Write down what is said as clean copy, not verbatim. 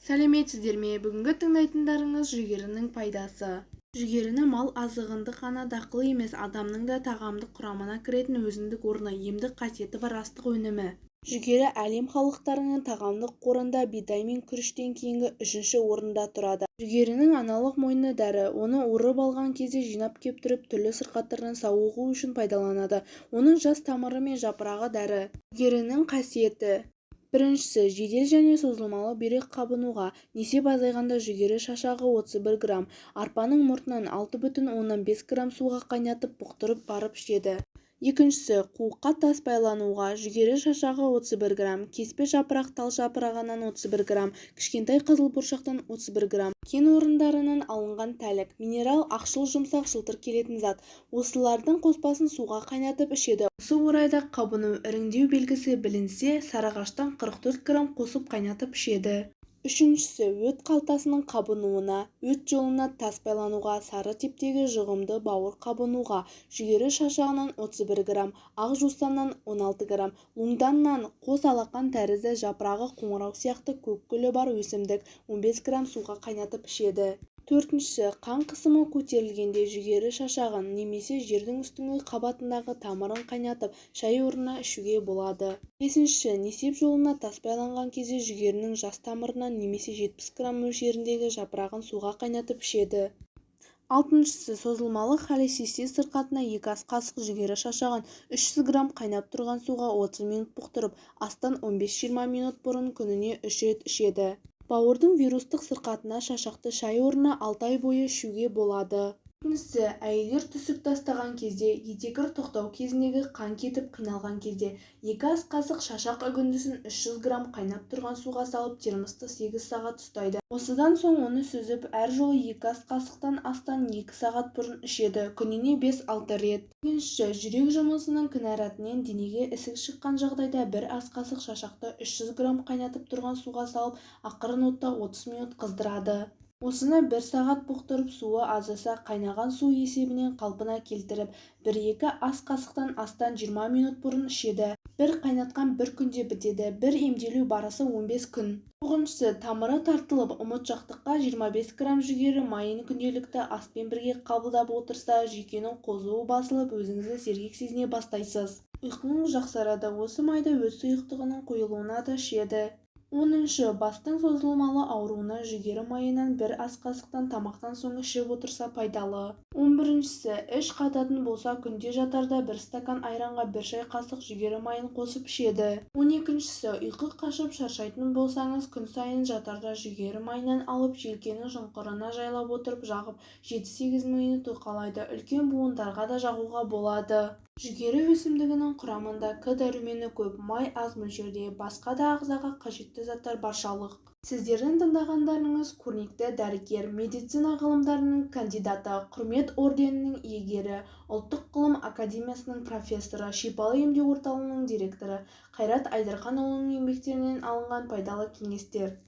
сәлеметсіздер ме? Бүгінгі тыңдайтындарыңыз жүгерінің пайдасы. Жүгеріні мал азығындық қана дақыл емес, адамның да тағамдық құрамына кіретін өзіндік орны, емдік қасиеті бар астық өнімі. Жүгері әлем халықтарының тағамдық қорында бидай мен күріштен кейінгі үшінші орында тұрады. Жүгерінің аналық мойны дәрі, оны орып алған кезде жинап кептіріп түрлі сырқаттардан сауығу үшін пайдаланады. Оның жас тамыры мен жапырағы дәрі. Жүгерінің қасиеті. Біріншісі, жедел және созылмалы бүйрек қабынуға. несеп азайғанда жүгері шашағы 31 грамм, арпаның мұртынан 6,5 грамм суға қайнатып бұқтырып барып ішеді. Екіншісі, қуыққа тас байлануға. жүгері шашағы 31 грамм, кеспе жапырақ тал жапырағынан 31 грамм, кішкентай қызыл бұршақтан 31 грамм, кен орындарынан алынған тәлік, минерал, ақшыл жұмсақ жылтыр келетін зат. Осылардың қоспасын суға қайнатып ішеді. Осы орайда қабыну, іріңдеу белгісі білінсе, сарыағаштан 44 грамм қосып қайнатып ішеді. Үшіншісі, өт қалтасының қабынуына, өт жолына тас байлануға, сары типтегі жұғымды бауыр қабынуға. жүгері шашағынан 31 грамм, ақ жустаннан 16 грамм, луңданнан, қос алақан тәрізді жапырағы қоңырау сияқты көк гүлі бар өсімдік 15 грамм суға қайнатып ішеді. Төртіншісі, қан қысымы көтерілгенде жүгері шашағын немесе жердің үстіңгі қабатындағы тамырын қайнатып шай орнына ішуге болады. Бесіншісі, несеп жолына тас байланған кезде жүгерінің жас тамырынан немесе 70 грамм мөлшеріндегі жапырағын суға қайнатып ішеді. Алтыншысы, созылмалы холецистит сырқатына 2 ас қасық жүгері шашағын 300 грамм қайнап тұрған суға 30 минут бұқтырып, астан 15-20 минут бұрын күніне 3 рет ішеді. Бауырдың вирустық сырқатына шашақты шай орнына 6 ай бойы ішуге болады. Төртіншісі, әйелдер түсік тастаған кезде, етекір тоқтау кезіндегі қан кетіп қиналған кезде 2 ас қасық шашақ үгіндісін 300 грамм қайнап тұрған суға салып термосты 8 сағат ұстайды. Осыдан соң оны сүзіп, әр жолы 2 ас қасықтан астан 2 сағат бұрын ішеді, күніне 5-6 рет. Екіншісі, жүрек жұмысының кінәратынан денеге ісік шыққан жағдайда 1 ас қасық шашақты 300 грамм қайнатып тұрған суға салып, ақырын отта 30 минут қыздырады. Осыны 1 сағат бұқтырып, суы азаса қайнаған су есебінен қалпына келтіріп, 1-2 ас қасықтан астан 20 минут бұрын ішеді. бір қайнатқан 1 күнде бітеді, бір емделу барысы 15 күн. Тоғызыншысы, тамыры тартылып, ұмытшақтыққа 25 грамм жүгері майын күнделікті аспен бірге қабылдап отырса, жүйкенің қозуы басылып, өзіңізді сергек сезіне бастайсыз. Ұйқыңыз жақсарады. Осы майды өт сұйықтығының қойылуына да ішеді. 10-шы, бастың созылмалы ауруына жүгері майынан 1 ас қасықтан тамақтан соң ішіп отырса пайдалы. 11-шісі, іш қататын болса күнде жатарда 1 стакан айранға 1 шай қасық жүгері майын қосып ішеді. 12-шісі, ұйқы қашып шаршайтын болсаңыз күн сайын жатарда жүгері майынан алып желкенің шұңқырына жайлап отырып жағып 7-8 минут ұйықтайды. Үлкен буындарға да жағуға болады. Жүгері өсімдігінің құрамында К дәрумені көп, май аз мөлшерде, басқа да ағзаға қажетті заттар баршалық. Сіздердің тыңдағандарыңыз көрнекті дәрігер, медицина ғылымдарының кандидаты, құрмет орденінің иегері, ұлттық ғылым академиясының профессоры, шипалы емдеу орталығының директоры Қайрат Айдарханұлының еңбектерінен алынған пайдалы кеңестер.